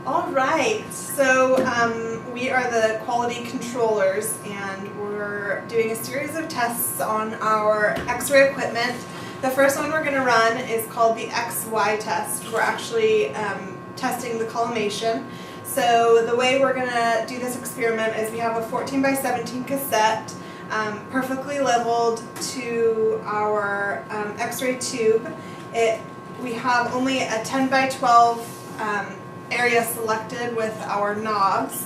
All right, so we are the quality controllers and we're doing a series of tests on our x-ray equipment. The first one we're going to run is called the XY test. We're actually testing the collimation. So the way we're going to do this experiment is we have a 14 by 17 cassette perfectly leveled to our x-ray tube. We have only a 10 by 12 area selected with our knobs.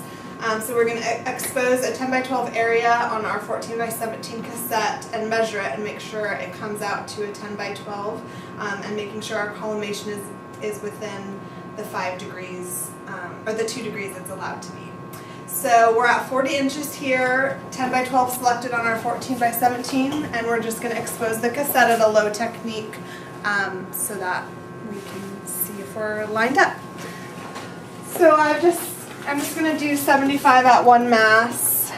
So we're going to expose a 10 by 12 area on our 14 by 17 cassette and measure it and make sure it comes out to a 10 by 12 and making sure our collimation is within the 5 degrees or the 2 degrees it's allowed to be. So we're at 40 inches here, 10 by 12 selected on our 14 by 17, and we're just going to expose the cassette at a low technique so that we can see if we're lined up. So I'm just going to do 75 at 1 mass.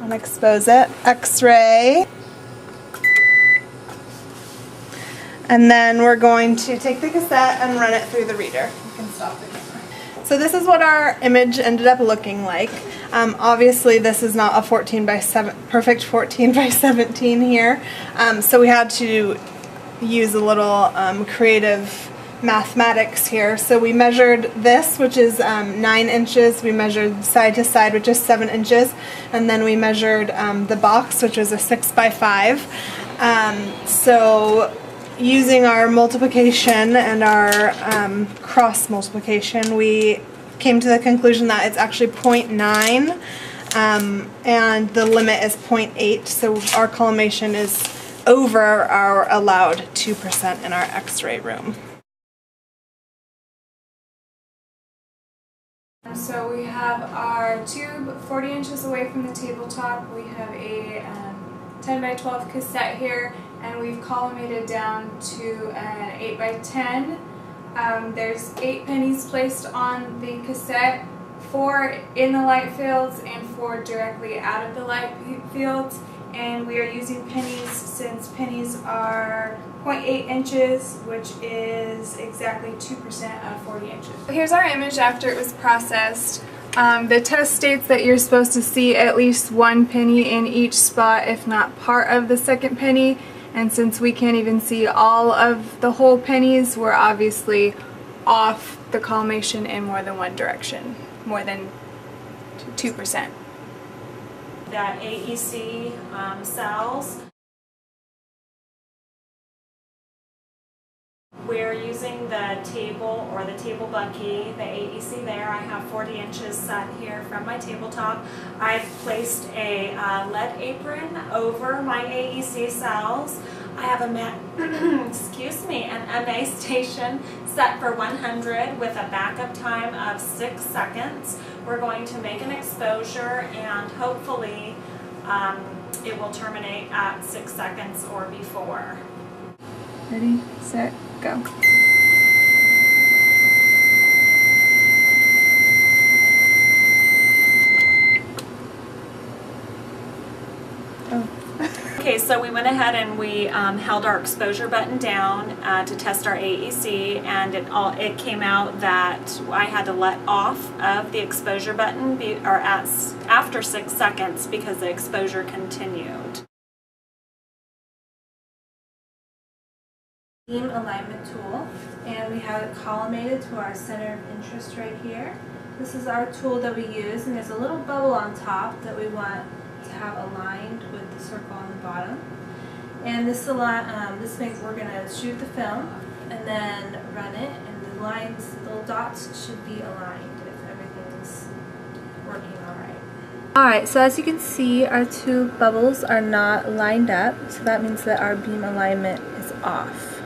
And expose it. X-ray. And then we're going to take the cassette and run it through the reader. You can stop the camera. So this is what our image ended up looking like. Obviously this is not a perfect 14 by 17 here. So we had to use a little creative mathematics here. So we measured this, which is 9 inches. We measured side to side, which is 7 inches. And then we measured the box, which was a 6 by 5. So using our multiplication and our cross multiplication, we came to the conclusion that it's actually 0.9 and the limit is 0.8, so our collimation is over our allowed 2% in our x-ray room. So we have our tube 40 inches away from the tabletop. We have a 10 by 12 cassette here, and we've collimated down to an 8 by 10. There's 8 pennies placed on the cassette, 4 in the light fields and 4 directly out of the light fields. And we are using pennies since pennies are 0.8 inches, which is exactly 2% of 40 inches. Here's our image after it was processed. The test states that you're supposed to see at least 1 penny in each spot, if not part of the second penny. And since we can't even see all of the whole pennies, we're obviously off the collimation in more than one direction, more than 2%. The AEC cells, we're using the table or the table bucky, the AEC there. I have 40 inches set here from my tabletop. I've placed a lead apron over my AEC cells. I have excuse me, an MA station set for 100 with a backup time of 6 seconds. We're going to make an exposure and hopefully it will terminate at 6 seconds or before. Ready, set, go. Okay, so we went ahead and we held our exposure button down to test our AEC, and it came out that I had to let off of the exposure button after 6 seconds because the exposure continued. Beam alignment tool, and we have it collimated to our center of interest right here. This is our tool that we use, and there's a little bubble on top that we want to have aligned with the circle on the bottom. And we're going to shoot the film and then run it, and the lines, the little dots should be aligned if everything's working alright. Alright, so as you can see, our two bubbles are not lined up, so that means that our beam alignment is off.